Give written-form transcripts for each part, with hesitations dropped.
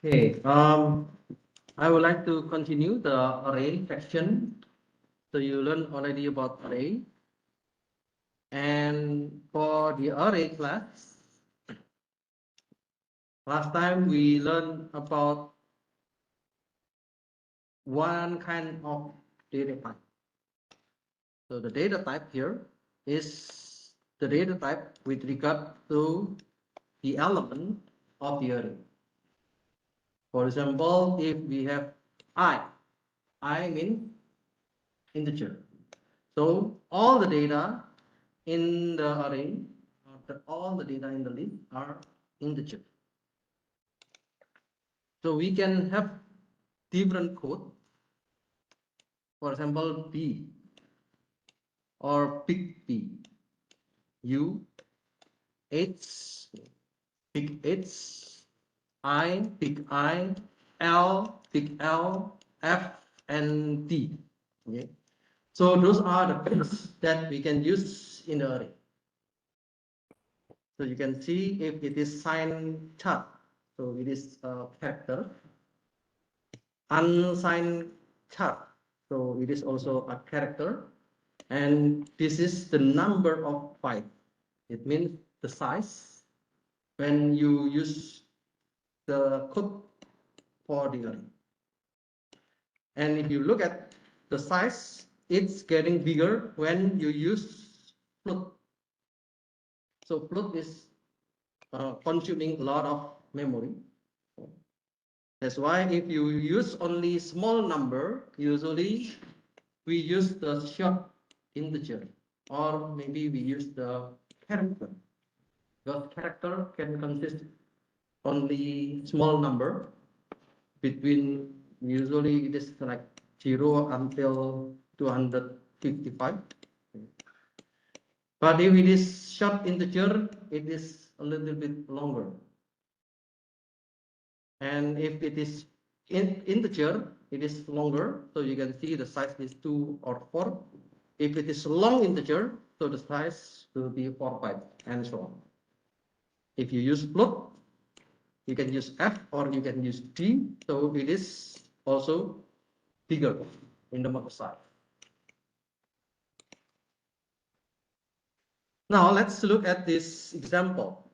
Okay, I would like to continue the array section. So you learned already about array. And for the array class, last time we learned about one kind of data type. So the data type here is the data type with regard to the element of the array. For example, if we have I means integer. So all the data in the array, all the data in the list are integer. So we can have different code. For example, B or big B, U, H, big H, I, big I, L, big L, F, and D. Okay. So those are the codes that we can use in the array. So you can see if it is signed chart, so it is a character. Unsigned chart, so it is also a character. And this is the number of byte. It means the size when you use the code for the array. And if you look at the size, it's getting bigger when you use float. So float is consuming a lot of memory. That's why if you use only small number, usually we use the short integer, or maybe we use the character. Because character can consist only small number between, usually it is like 0 until 255. But if it is short integer, it is a little bit longer. And if it is integer, it is longer. So you can see the size is 2 or 4. If it is long integer, so the size will be 4 bytes and so on. If you use float, you can use F or you can use D. So it is also bigger in the mother side. Now let's look at this example.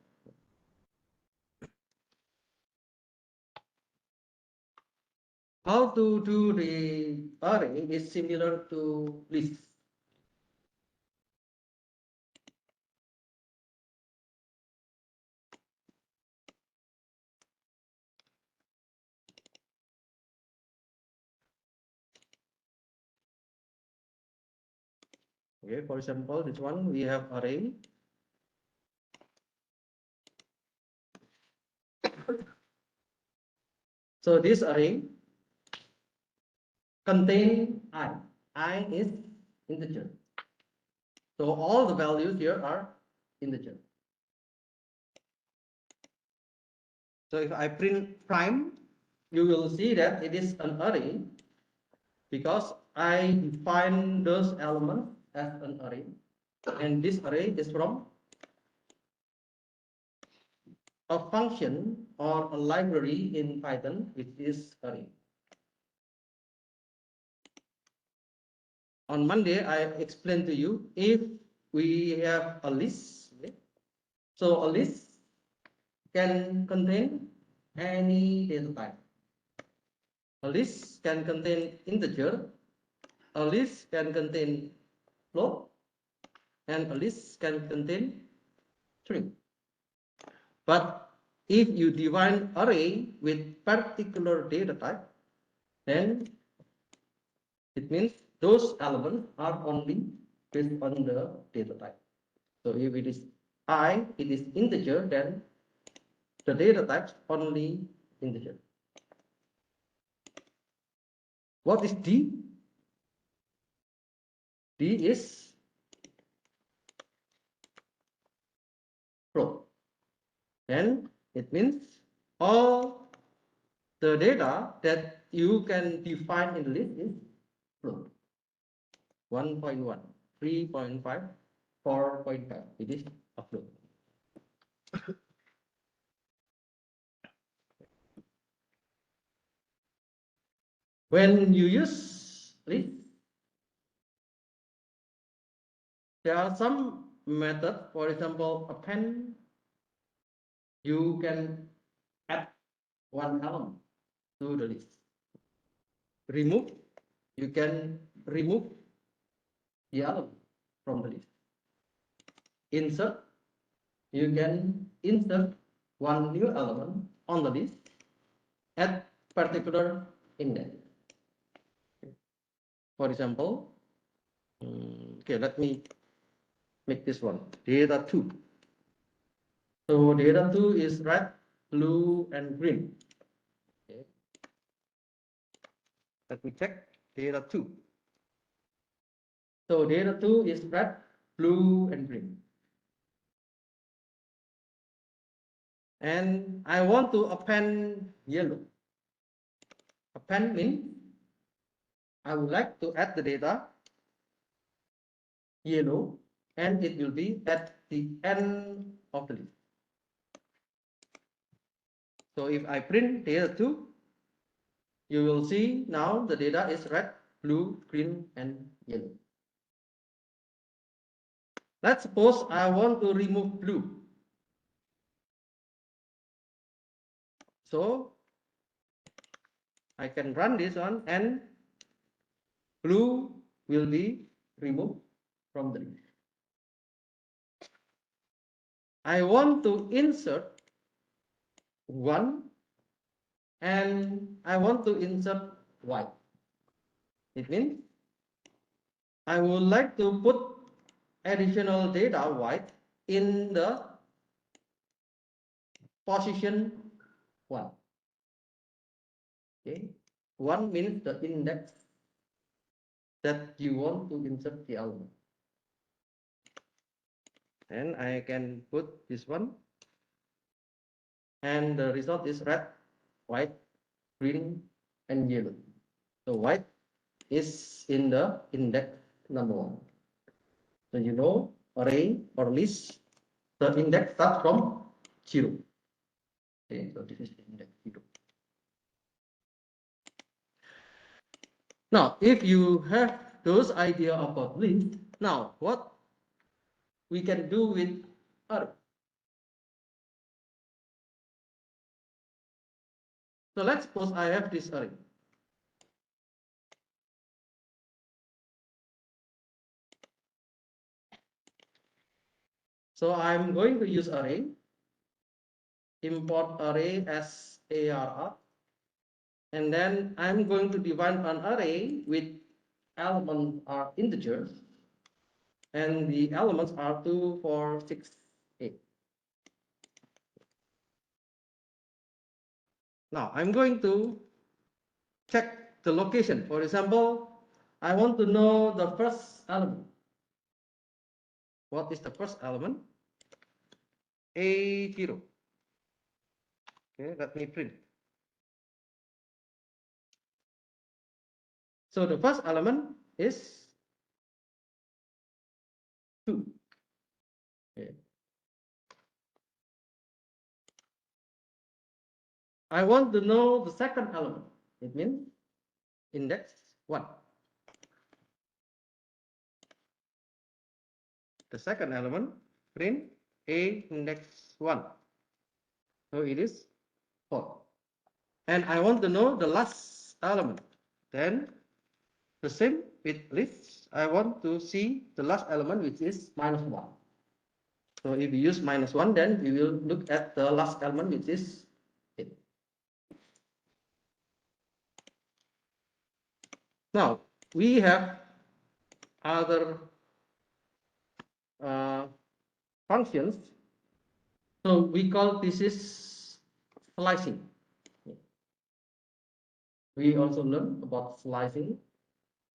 How to do the array is similar to lists. Okay, for example, this one we have array. So this array contain I. I is integer. So all the values here are integer. So if I print prime, you will see that it is an array because I define those elements as an array. And this array is from a function or a library in Python, which is array. On Monday, I explained to you if we have a list. Okay? So a list can contain any data type. A list can contain integer, a list can contain float, and a list can contain string. But if you define array with particular data type, then it means those elements are only based on the data type. So if it is I, it is integer, then the data type only integer. What is D? D is float. Then it means all the data that you can define in the list is float. 1.1, 3.5, 4.5. It is a float. When you use list, there are some methods. For example, append. You can add one element to the list. Remove. You can remove the element from the list. Insert. You can insert one new element on the list at particular index. For example, okay, let me make this one data 2. So data 2 is red, blue, and green. Okay. Let me check data 2. So data 2 is red, blue, and green. And I want to append yellow. Append means I would like to add the data yellow, and it will be at the end of the list. So if I print data 2, you will see now the data is red, blue, green, and yellow. Let's suppose I want to remove blue. So I can run this one and blue will be removed from the list. I want to insert 1 and I want to insert white. It means I would like to put additional data white in the position 1. Okay. 1 means the index that you want to insert the element. And I can put this one. And the result is red, white, green, and yellow. So white is in the index number 1. So you know array or list, the index starts from 0. Okay, so this is index 0. Now, if you have those idea about list, now what we can do with array? So let's suppose I have this array. So I'm going to use array, import array as arr, and then I'm going to define an array with elements are integers, and the elements are 2, 4, 6, 8. Now I'm going to check the location. For example, I want to know the first element. What is the first element? A0. Okay, let me print. So the first element is 2. Okay. I want to know the second element. It means index 1. The second element, print A index 1. So it is 4. And I want to know the last element. Then the same with list. I want to see the last element, which is -1. So if we use -1, then we will look at the last element, which is 8. Now we have other functions. So we call this is slicing. We also learn about slicing.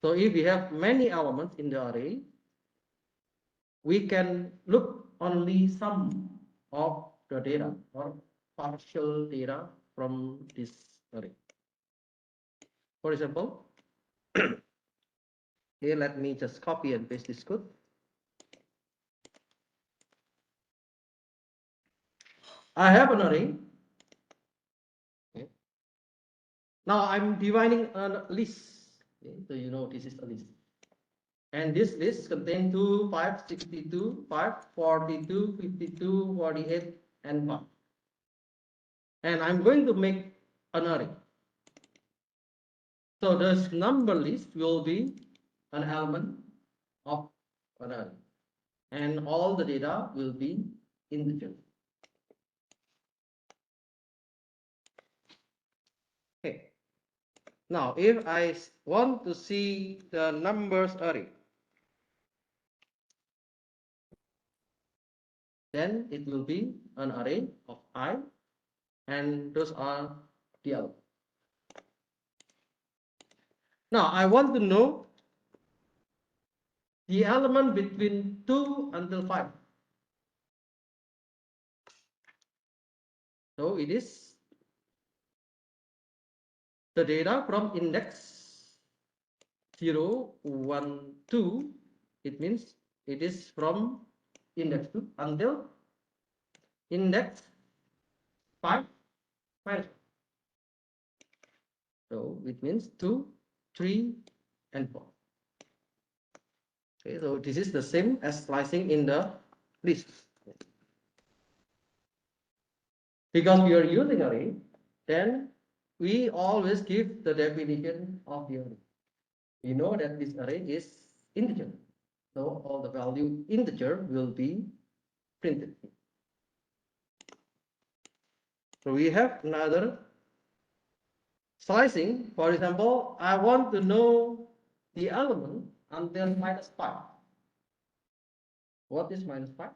So if we have many elements in the array, we can look only some of the data or partial data from this array. For example, here let me just copy and paste this code. I have an array. Okay. Now I'm dividing a list. Okay, so you know this is a list. And this list contains 2, 5, 62, 5, 42, 52, 48, and 1. And I'm going to make an array. So this number list will be an element of an array. And all the data will be integer. Okay. Now, if I want to see the numbers array, then it will be an array of I, and those are the elements. Now, I want to know the element between 2 until 5. So it is the data from index 0, 1, 2. It means it is from index 2 until index 5 minus 1. So it means 2, 3, and 4. Okay, so this is the same as slicing in the list. Because we are using array, then we always give the definition of the array. We know that this array is integer. So all the value integer will be printed. So we have another slicing. For example, I want to know the element until minus 5. What is minus 5?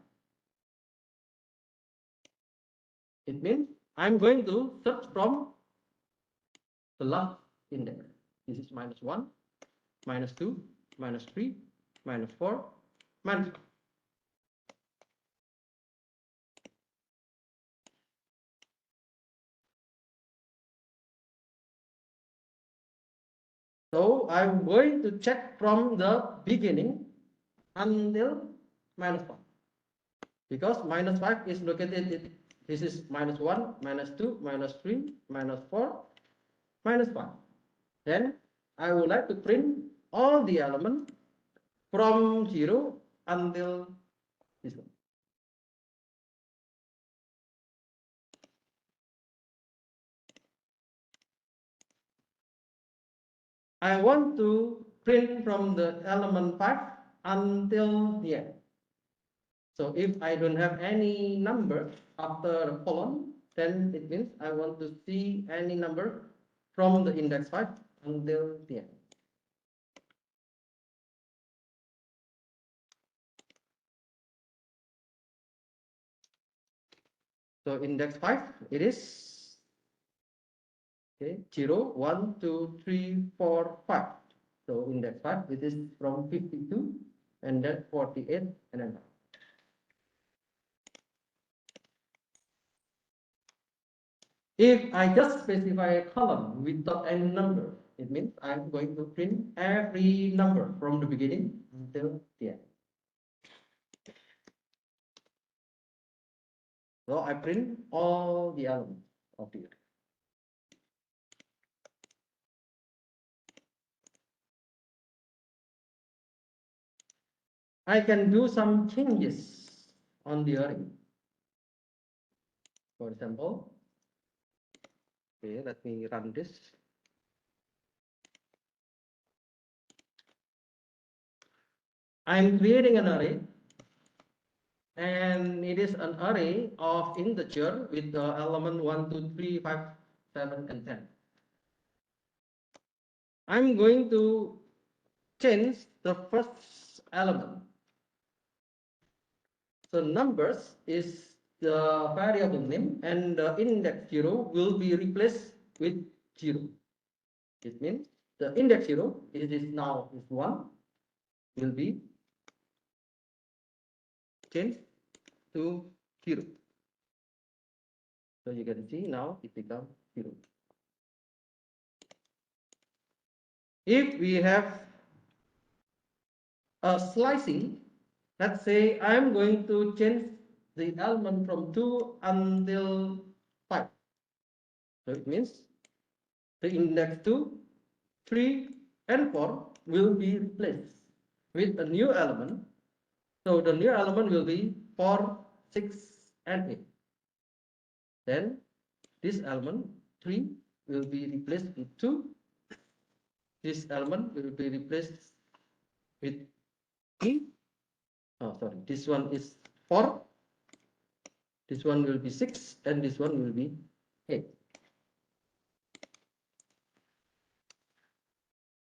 It means I'm going to search from the last index. This is minus 1, minus 2, minus 3, minus 4, minus 5. So I'm going to check from the beginning until minus 5. Because minus 5 is located, this is minus 1, minus 2, minus 3, minus 4, minus 5. Then I would like to print all the elements from 0 until this one. I want to print from the element 5 until the end. So if I don't have any number after a column, then it means I want to see any number from the index 5 until the end. So index 5, it is okay, 0, 1, 2, 3, 4, 5. So index 5, it is from 52 and then 48 and then 5. If I just specify a column without any number, it means I'm going to print every number from the beginning until the end. So I print all the elements of the array. I can do some changes on the array. For example, okay, let me run this. I'm creating an array, and it is an array of integer with the element 1, 2, 3, 5, 7, and 10. I'm going to change the first element. So numbers is the variable name, and the index 0 will be replaced with 0. It means the index 0 is now is 1 will be changed to 0. So you can see now it becomes 0. If we have a slicing, let's say I'm going to change the element from 2 until 5. So it means the index 2, 3, and 4 will be replaced with a new element. So the new element will be 4, 6, and 8. Then this element 3 will be replaced with 2. This element will be replaced with 3. Oh, sorry, this one is 4. This one will be 6, and this one will be 8.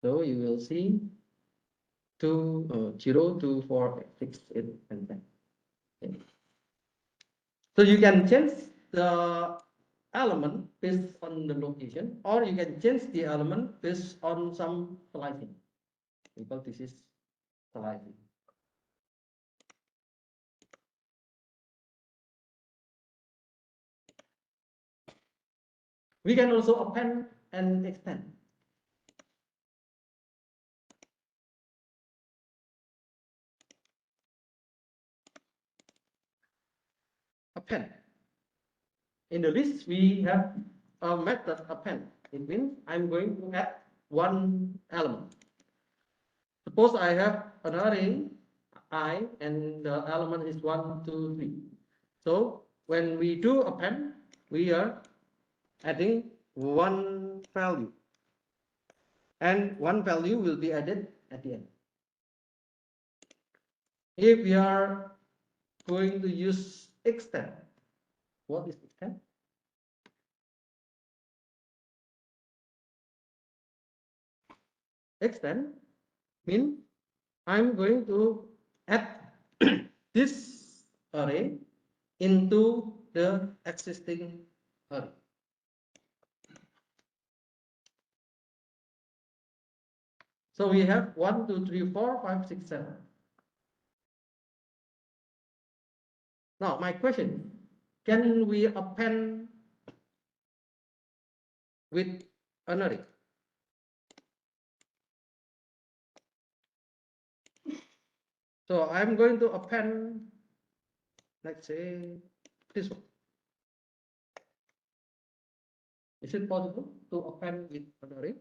So you will see 0, 2, 4, 6, 8, and 10. Okay. So you can change the element based on the location, or you can change the element based on some slicing, because this is slicing. We can also append and extend. Append. In the list, we have a method append. It means I'm going to add one element. Suppose I have an array I and the element is 1, 2, 3. So when we do append, we are adding one value, and one value will be added at the end. If we are going to use extend, what is extend? Extend means I'm going to add this array into the existing array. So we have 1, 2, 3, 4, 5, 6, 7. Now my question, can we append with an array? So I'm going to append, let's say, this one. Is it possible to append with an array?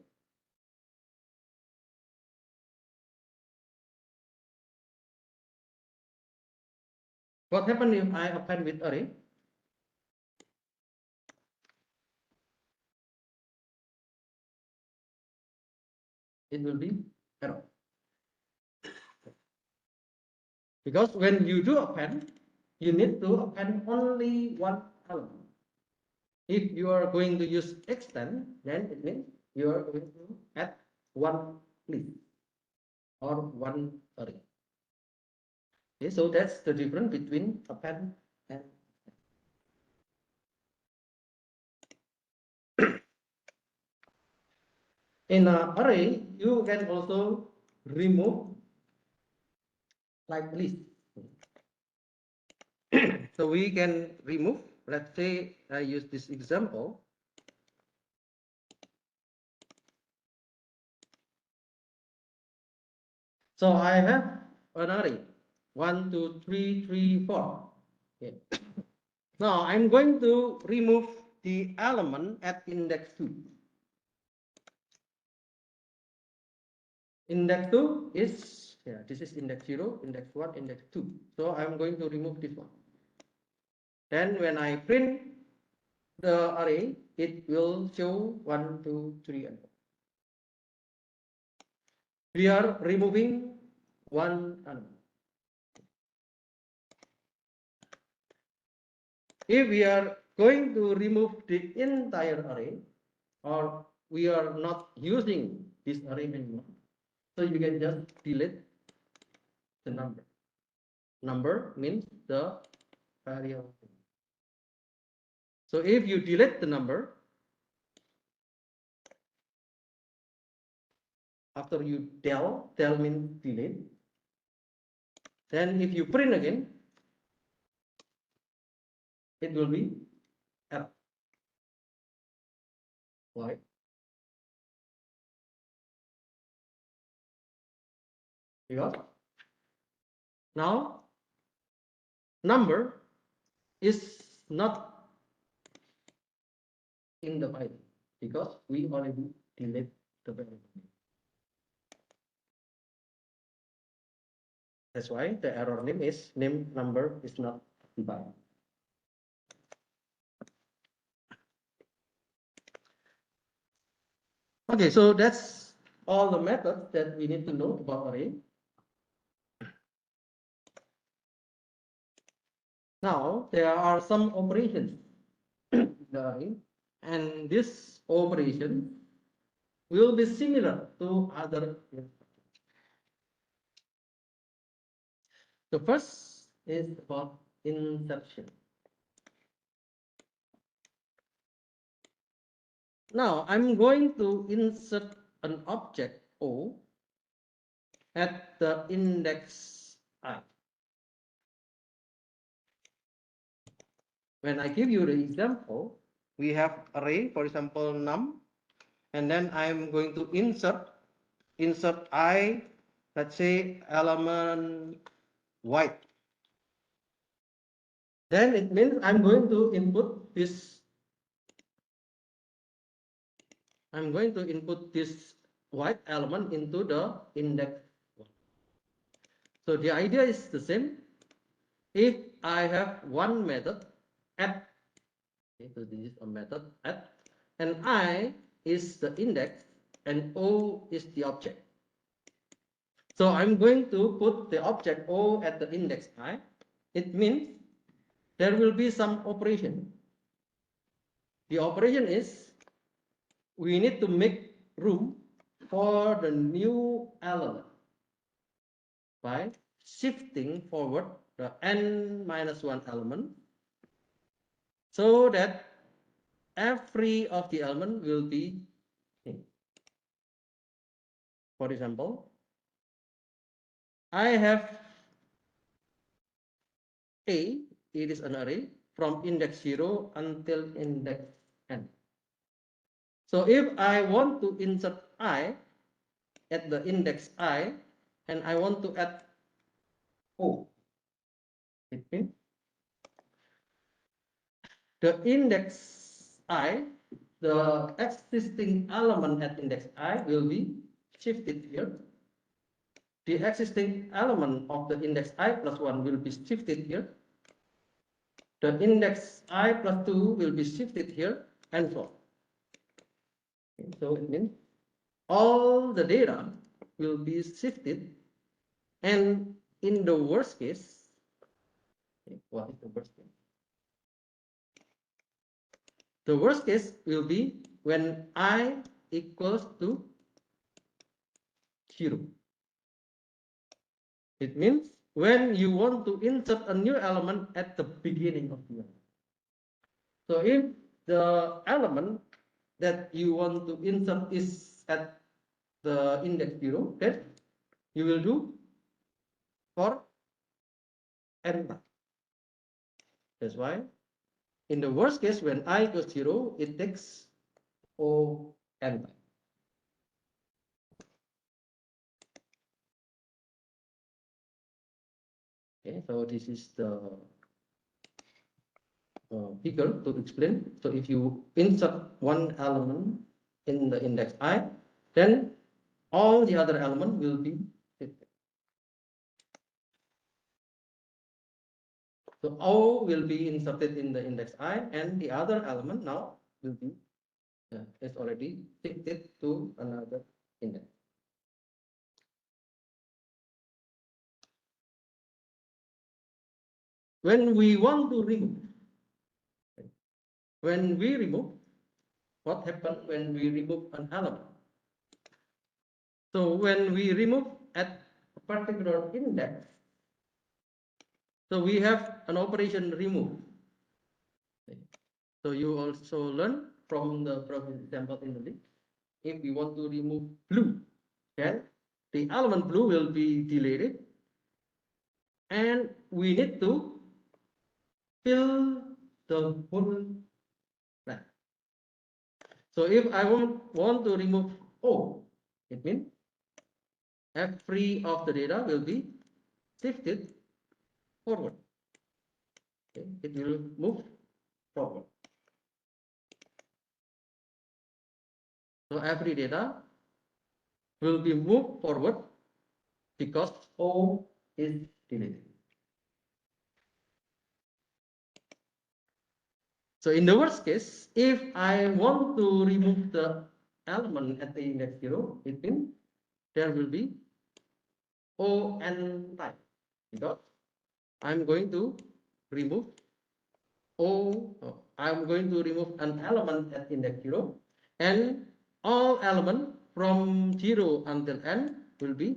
What happens if I append with array? It will be error. Because when you do append, you need to append only one element. If you are going to use extend, then it means you are going to add one list or one array. Okay, so that's the difference between append and in an array, you can also remove like list. So we can remove, let's say I use this example. So I have an array 1, 2, 3, 3, 4. Okay. Now I'm going to remove the element at index 2. Index 2 is, this is index 0, index 1, index 2. So I'm going to remove this one. Then when I print the array, it will show 1, 2, 3, and 4. We are removing one element. If we are going to remove the entire array, or we are not using this array anymore, so you can just delete the number. Number means the variable. So if you delete the number, after you del means delete, then if you print again, it will be error. Why? Because now number is not in the Bible. because we already delete the variable name. That's why the error name is name number is not defined. Okay, so that's all the methods that we need to know about array. Now there are some operations in the array, and this operation will be similar to other. The first is about insertion. Now I'm going to insert an object O at the index I. When I give you the example, we have array, for example, num, and then I'm going to insert I, let's say element white. Then it means I'm going to input this. I'm going to input this white element into the index. So the idea is the same. If I have one method add, okay, so this is a method add, and I is the index and O is the object. So I'm going to put the object O at the index I. It means there will be some operation. The operation is we need to make room for the new element by shifting forward the n-1 element so that every of the element will be, for example, I have A, it is an array from index 0 until index n. So if I want to insert I at the index I and I want to add O, it means the index I, the existing element at index I will be shifted here. The existing element of the index I plus 1 will be shifted here. The index I plus 2 will be shifted here, and so on. Okay, so it means all the data will be shifted, and in the worst case, okay, what is the worst case? The worst case will be when I equals to 0. It means when you want to insert a new element at the beginning of the element. So if the element that you want to insert is at the index 0, then you will do for n time. That's why in the worst case, when I equals 0, it takes O n time. Okay, so this is the figure to explain. So if you insert one element in the index I, then all the other elements will be shifted. So O will be inserted in the index I, and the other element now will be is already shifted to another index. When we want to remove, when we remove, what happens when we remove an element? So when we remove at a particular index, so we have an operation remove. So you also learn from the previous example in the list. If we want to remove blue, then the element blue will be deleted, and we need to fill the whole line. So if I want to remove O, it means every of the data will be shifted forward. Okay, it will move forward. every data will be moved forward because O is deleted. So in the worst case, if I want to remove the element at the index 0, it means there will be ON type, because I'm going to remove I'm going to remove an element at index 0, and all elements from 0 until n will be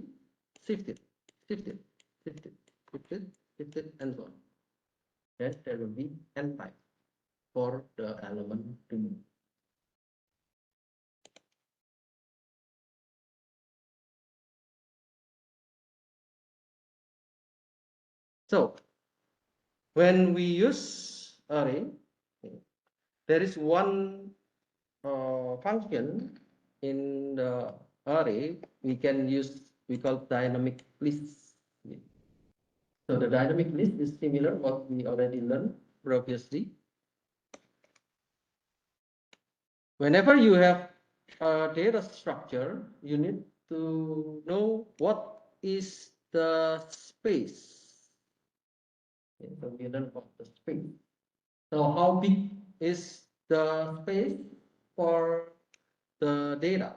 shifted, shifted, shifted, shifted, shifted, and so on. Then there will be n type for the element removed. So when we use array, there is one function in the array we can use, we call dynamic list. So the dynamic list is similar what we already learned previously. Whenever you have a data structure, you need to know what is the space. Okay, so we learn about the space. So how big is the space for the data?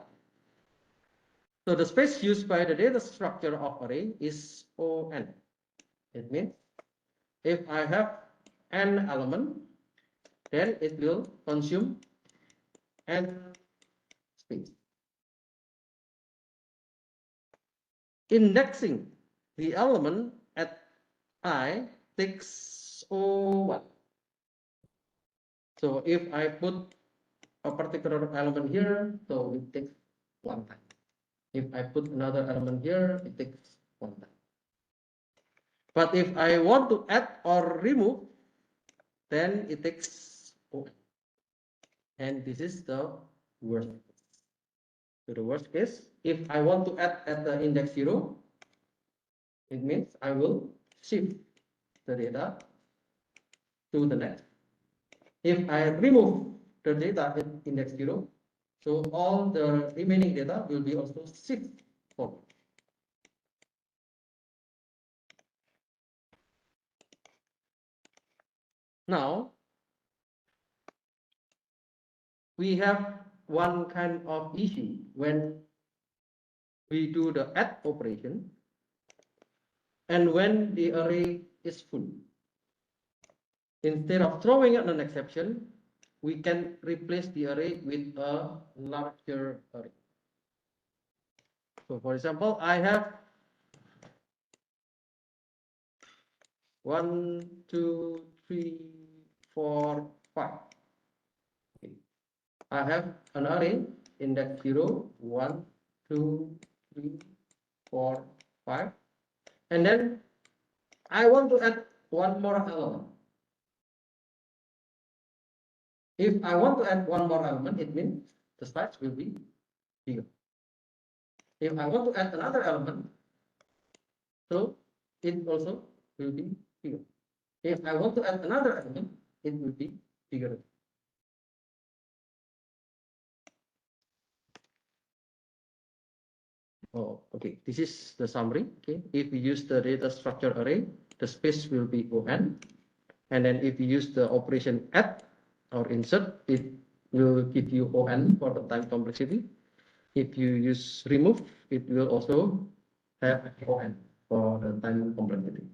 So the space used by the data structure of array is ON. It means if I have n element, then it will consume n space. Indexing the element at I takes O1. So if I put a particular element here, so it takes one time. If I put another element here, it takes one time. But if I want to add or remove, then it takes O. And this is the worst case. So the worst case, if I want to add at the index 0, it means I will shift the data to the next. If I remove the data at index 0, so all the remaining data will be also shifted forward. Now, we have one kind of issue when we do the add operation and when the array is full. Instead of throwing out an exception, we can replace the array with a larger array. So for example, I have 1, 2, 3, 4, 5. Okay. I have an array index 0, 1, 2, 3, 4, 5. And then I want to add one more element. If I want to add one more element, it means the size will be bigger. If I want to add another element, so it also will be bigger. If I want to add another element, it will be bigger. Oh, okay. This is the summary. Okay. If we use the data structure array, the space will be ON. And then if you use the operation add or insert, it will give you ON for the time complexity. If you use remove, it will also have ON for the time complexity.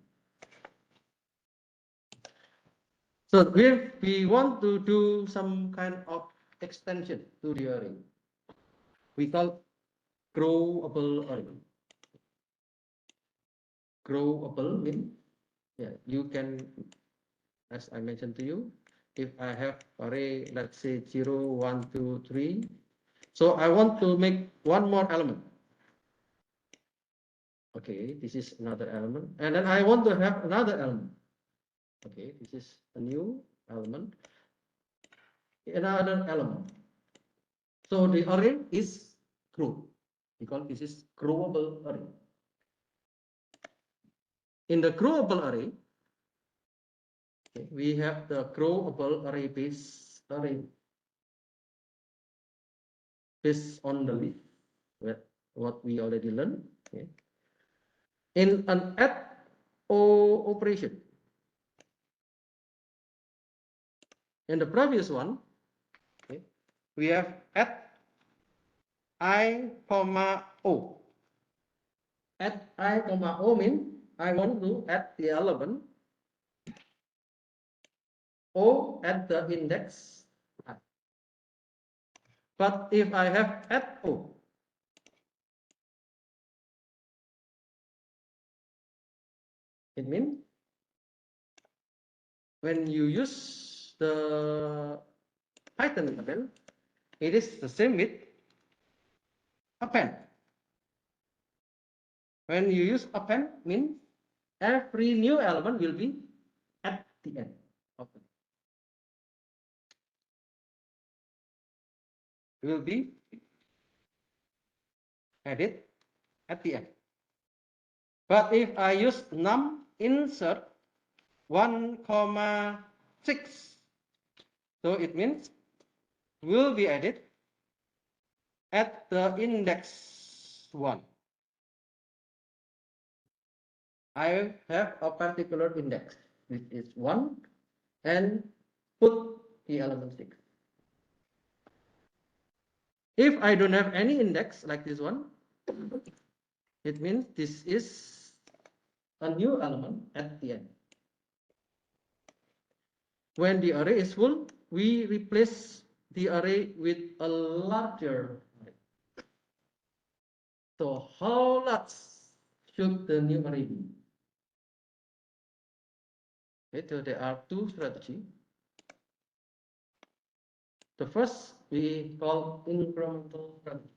So if we want to do some kind of extension to the array, we call growable array. Growable means, yeah, you can, as I mentioned to you, if I have array, let's say 0, 1, 2, 3. So I want to make one more element. Okay, this is another element. And then I want to have another element. Okay, this is a new element. Another element. So the array is grow, because this is growable array. In the growable array, we have the growable array base array. based on the list, what we already learned. Okay. In an add or operation, in the previous one, okay, we have add I comma O. Add I comma O means I want to add the element O at the index I. But if I have add O, it means when you use the Python command, it is the same with append. When you use append, means every new element will be at the end of it. Will be added at the end. But if I use num insert 1,6, so it means will be added at the index 1. I have a particular index, which is 1, and put the element 6. If I don't have any index like this one, it means this is a new element at the end. When the array is full, we replace the array with a larger array. So how large should the new array be? Okay, so there are two strategies. The first we call incremental strategy.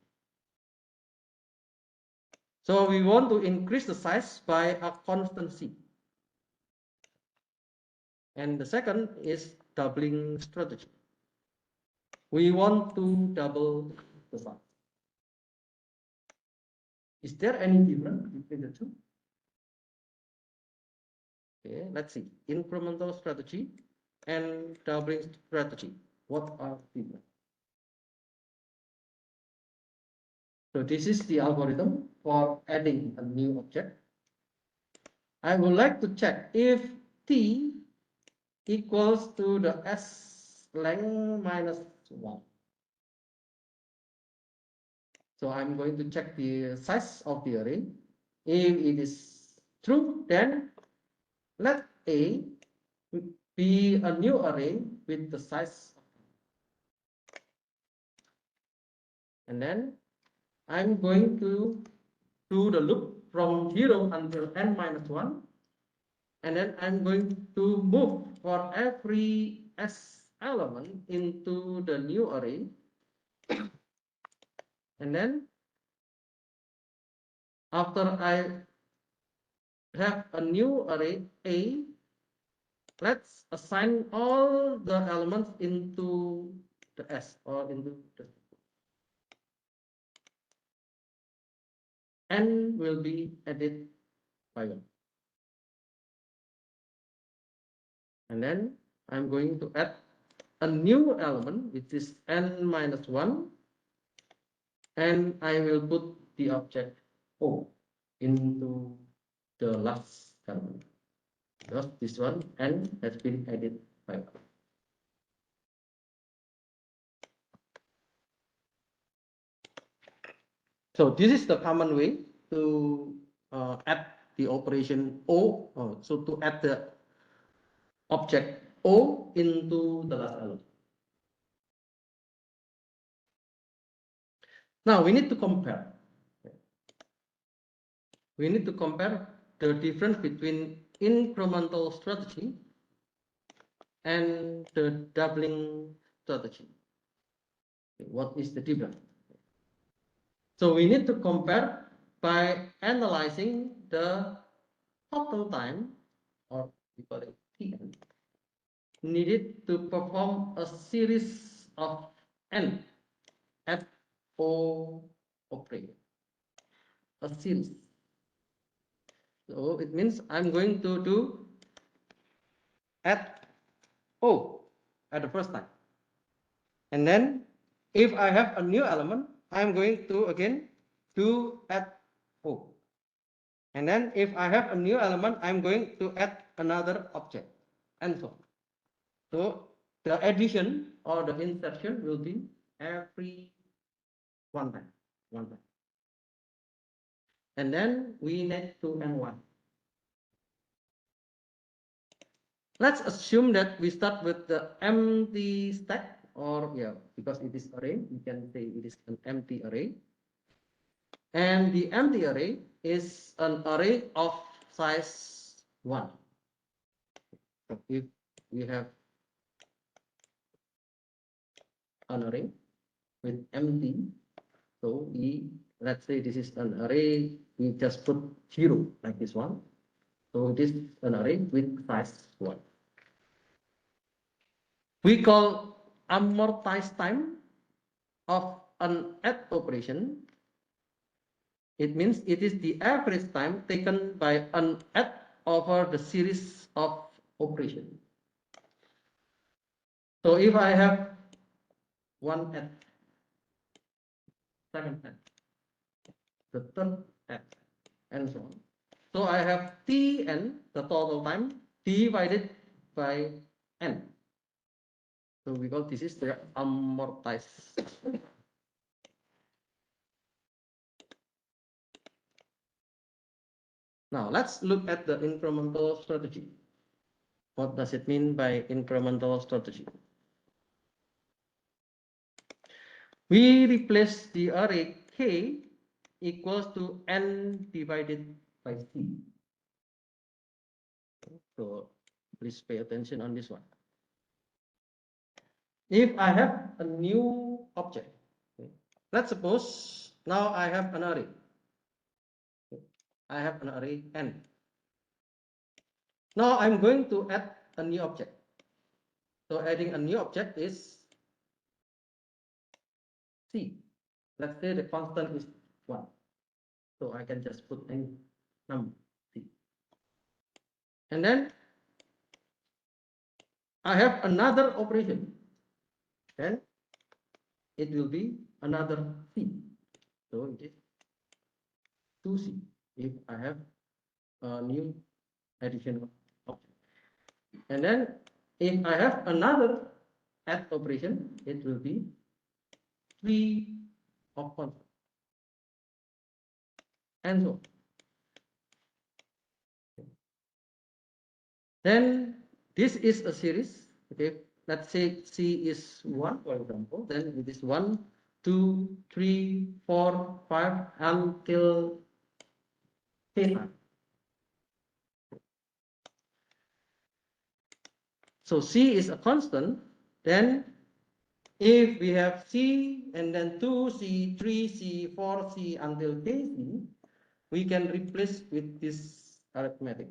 So we want to increase the size by a constant c. And the second is doubling strategy. We want to double the size. Is there any difference between the two? Okay, let's see. Incremental strategy and doubling strategy. What are different? So this is the algorithm for adding a new object. I would like to check if t equals to the s length minus 1. So I'm going to check the size of the array. If it is true, then let A be a new array with the size. And then I'm going to do the loop from 0 until n minus 1. And then I'm going to move for every s element into the new array. And then after I have a new array A, let's assign all the elements into the S or into the N will be added by 1. And then I'm going to add a new element which is N minus 1, and I will put the object O into the last element. Because this one N has been added by 1. So this is the common way to add the operation O, so to add the object O into the last element. Now we need to compare. We need to compare the difference between incremental strategy and the doubling strategy. What is the difference? So we need to compare by analyzing the total time, or we call it Tn, needed to perform a series of n at O operation. A series. So it means I'm going to do at O at the first time. And then If I have a new element, I'm going to again do add O. And then if I have a new element, I'm going to add another object, and so on. So the addition or the insertion will be every one time. And then we need to N1. Let's assume that we start with the empty stack, or yeah, because it is array, we can say it is an empty array. And the empty array is an array of size 1. So if we have an array with empty, so let's say this is an array, we just put 0 like this one. So it is an array with size 1. We call amortized time of an add operation. It means it is the average time taken by an add over the series of operations. So if I have one add, second add, the third add, and so on. So I have Tn, the total time, divided by n. So we call this is the amortized. Now let's look at the incremental strategy. What does it mean by incremental strategy? We replace the array k equals to n divided by c. So please pay attention on this one. If I have a new object, let's suppose now I have an array. I have an array n. Now I'm going to add a new object. So adding a new object is c. Let's say the constant is 1. So I can just put any number c. And then I have another operation. Then it will be another c. So it is 2c if I have a new addition object. And then if I have another add operation, it will be 3 of constant. And so then this is a series. Okay, let's say c is 1, for example. Then it is 1, 2, 3, 4, 5 until 10. So c is a constant. Then if we have c and then 2c, 3c, 4c until kc, we can replace with this arithmetic.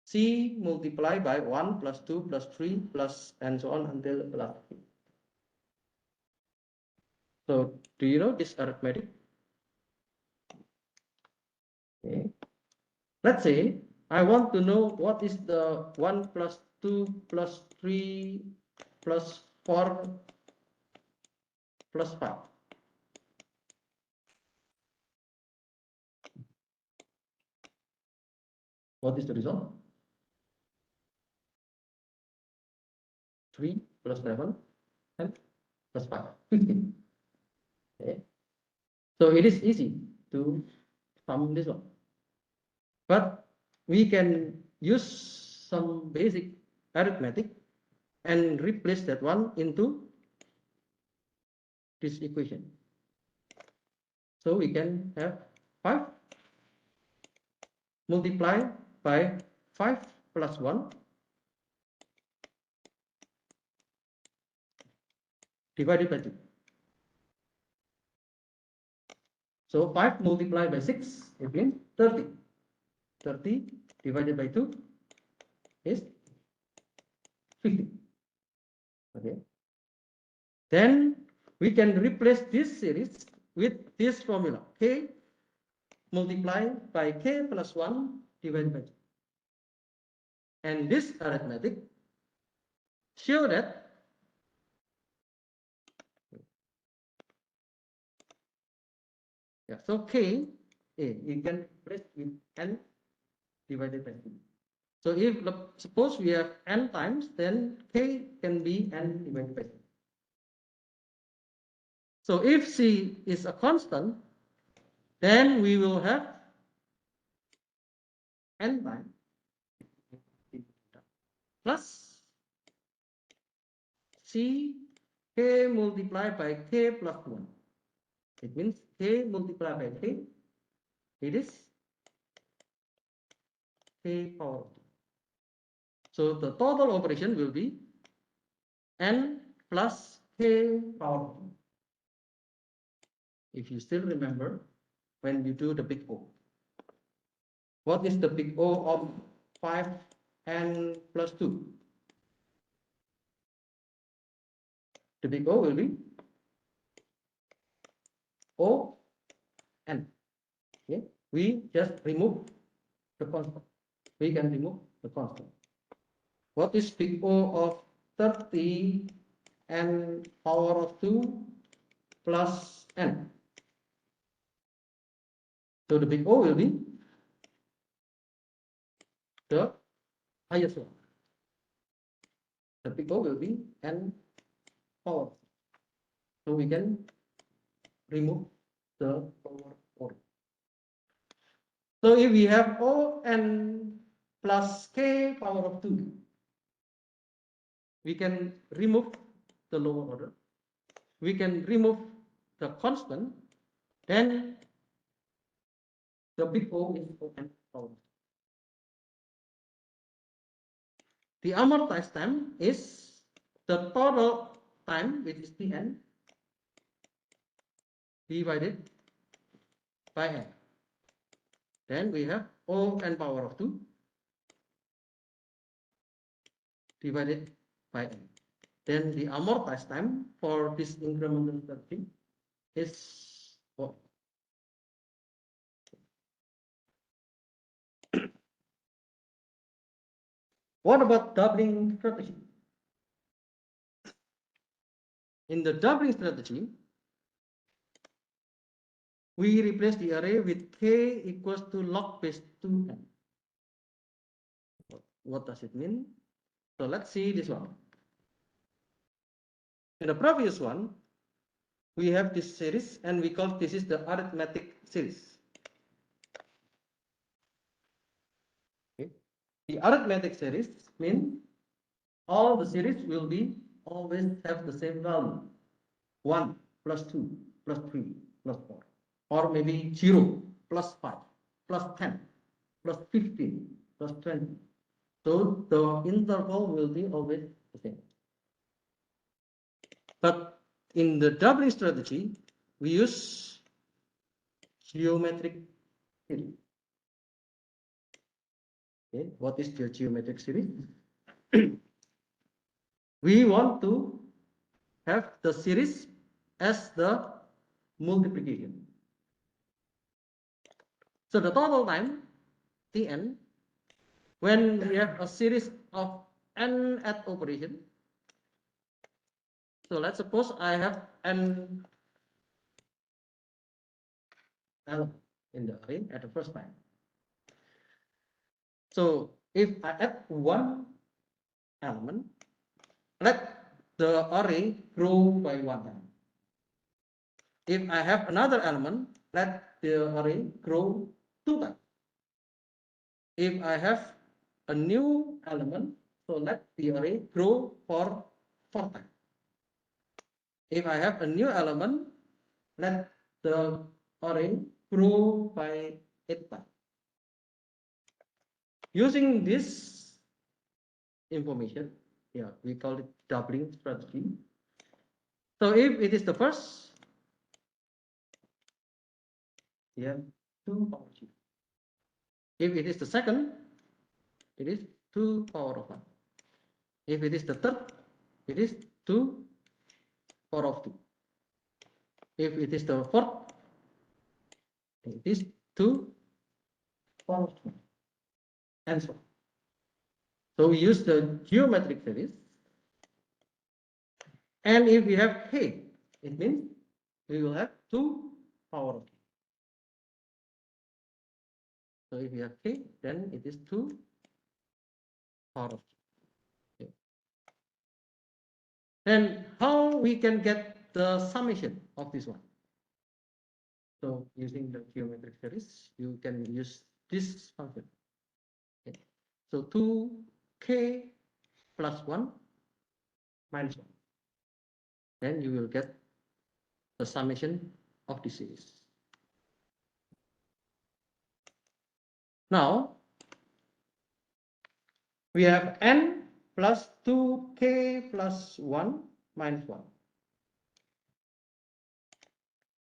C multiplied by 1 plus 2 plus 3 plus and so on until plus 3. So do you know this arithmetic? Okay. Let's say I want to know what is the 1 plus 2 plus 3 plus 4 plus 5. What is the result? 3 plus 7 and plus 5. 15. Okay. So it is easy to sum this one. But we can use some basic arithmetic and replace that one into this equation. So we can have 5 multiplied by 5 plus 1 divided by 2. So 5 multiplied by 6 again 30. 30 divided by 2 is 50. Okay. Then we can replace this series with this formula k multiplied by k plus 1 divided by 2. And this arithmetic show that Yeah, so k, you can replace with n divided by 2. So if suppose we have n times, then k can be n divided by 2. So if c is a constant, then we will have n times plus c k multiplied by k plus 1. It means k multiplied by k, it is k power 2. So the total operation will be n plus k power 2. If you still remember when you do the big O. What is the big O of 5n plus 2? The big O will be O n. Okay? We just remove the constant. We can remove the constant. What is big O of 30 n power of 2 plus n? So the big O will be the highest one. The big O will be n power. So we can remove the power order. So if we have O n plus k power of 2, we can remove the lower order. We can remove the constant. Then the big O is O n power. The amortized time is the total time, which is Tn, divided by n. Then we have O n power of 2 divided by n. Then the amortized time for this incremental strategy is what? What about doubling strategy? In the doubling strategy, we replace the array with k equals to log base 2n. What does it mean? So let's see this one. In the previous one, we have this series and we call this is the arithmetic series. Okay. The arithmetic series means all the series will be always have the same value. 1 plus 2 plus 3 plus 4. Or maybe 0 plus 5 plus 10 plus 15 plus 20. So the interval will be always the same. But in the doubling strategy, we use geometric series. Okay, what is the geometric series? We want to have the series as the multiplication. So the total time, Tn, when we have a series of n at operation. So let's suppose I have n element in the array at the first time. So if I add one element, let the array grow by 1 time. If I have another element, let the array grow 2 times. If I have a new element, so let the array grow for 4 times. If I have a new element, let the array grow by 8 times. Using this information, yeah, we call it doubling strategy. So if it is the first, yeah, 2 power 2. If it is the second, it is 2 power of 1. If it is the third, it is 2 power of 2. If it is the fourth, it is 2 power of 2. And so on. So we use the geometric series. And if we have k, it means we will have 2 power of k. So if you have k, then it is 2 power of k. Then how we can get the summation of this one? So using the geometric series, you can use this function. Okay. So 2k plus 1 minus 1. Then you will get the summation of the series. Now we have n plus 2k plus 1 minus 1.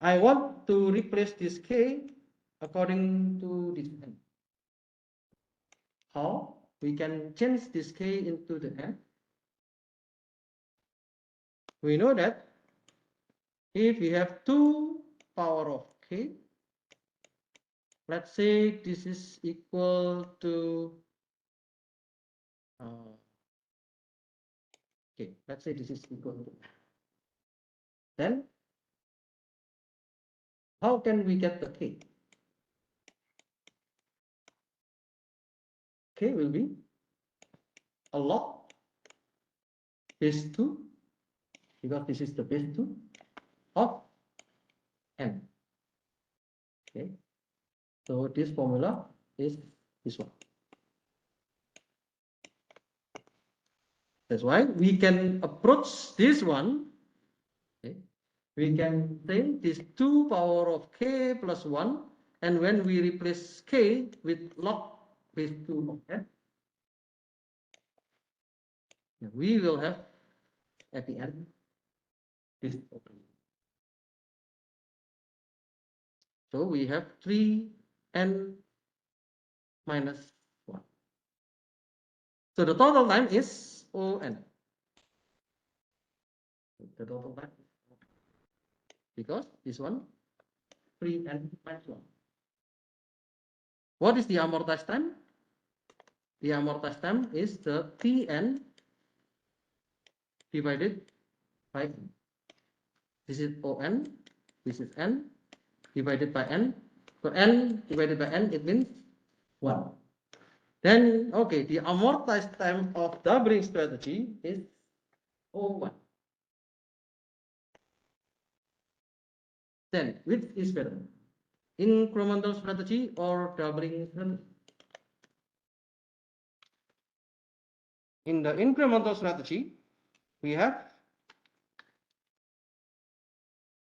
I want to replace this k according to this n. How? We can change this k into the n. We know that if we have 2 power of k, let's say this is equal to okay, let's say this is equal to, then how can we get the k? K will be a log base 2, because this is the base 2 of n. Okay, so this formula is this one. That's why we can approach this one. Okay, we can say this 2 power of k plus 1, and when we replace k with log base 2 of n, we will have at the end this opening. So we have 3n minus 1. So the total time is on. The total time, because this one 3n minus 1. What is the amortized time? The amortized time is the Tn divided by n. This is On, this is n divided by n. So n divided by n, it means 1. Then, okay, the amortized time of doubling strategy is O1. Then, which is better? Incremental strategy or doubling strategy? In the incremental strategy, we have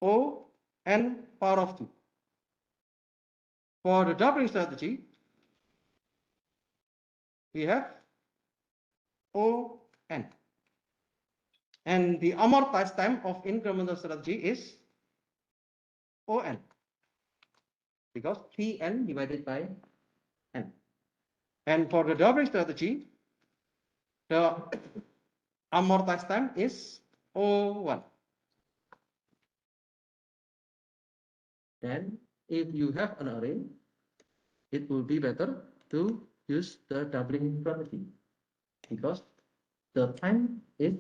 O n power of 2. For the doubling strategy, we have O n. And the amortized time of incremental strategy is O n, because Tn divided by n. And for the doubling strategy, the amortized time is O1. Then, if you have an array, it will be better to use the doubling strategy, because the time is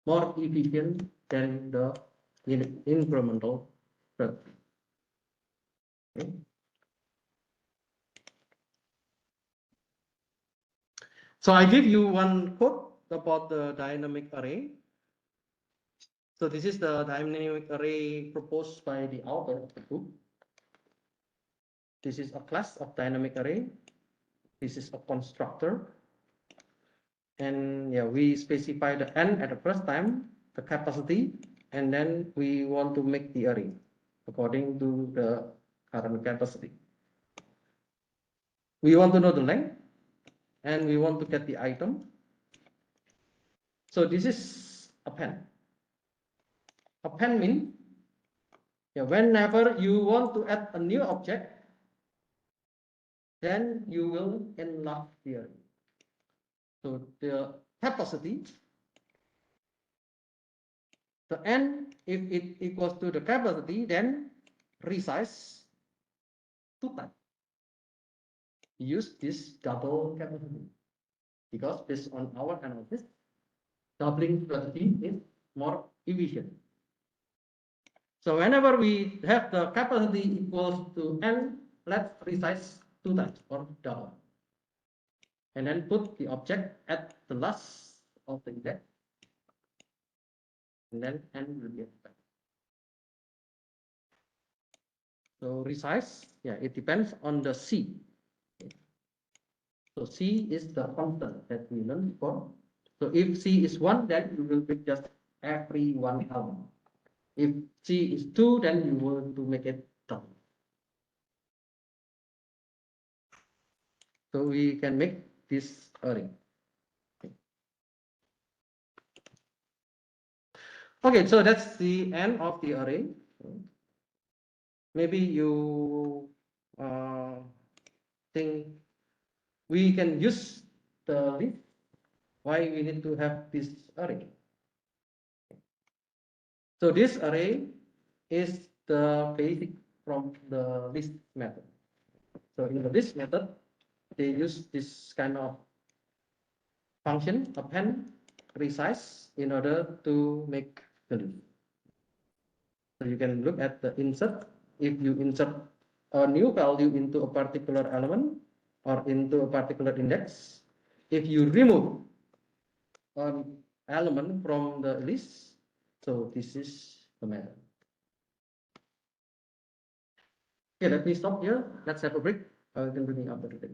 more efficient than the incremental strategy. Okay. So I give you one quote about the dynamic array. So this is the dynamic array proposed by the author of the book. This is a class of dynamic array. This is a constructor. And yeah, we specify the n at the first time, the capacity, and then we want to make the array according to the current capacity. We want to know the length, and we want to get the item. So this is append. Append means, yeah, whenever you want to add a new object, then you will enlarge the array. So the capacity, the n, if it equals to the capacity, then resize 2 times. Use this double capacity, because based on our analysis, doubling strategy is more efficient. So whenever we have the capacity equals to n, let's resize 2 times or double. And then put the object at the last of the index. And then n will be back. So resize, yeah, it depends on the C. So C is the constant that we learned before. So if C is 1, then you will pick just every one element. If C is 2, then you want to make it double. So we can make this array. Okay, so that's the end of the array. Maybe you think we can use the list. Why we need to have this array? So this array is the basic from the list method. So in the list method, they use this kind of function append resize in order to make the list. So you can look at the insert. If you insert a new value into a particular element or into a particular index, if you remove an element from the list, so this is the method. Okay, let me stop here. Let's have a break. I will continue after the break.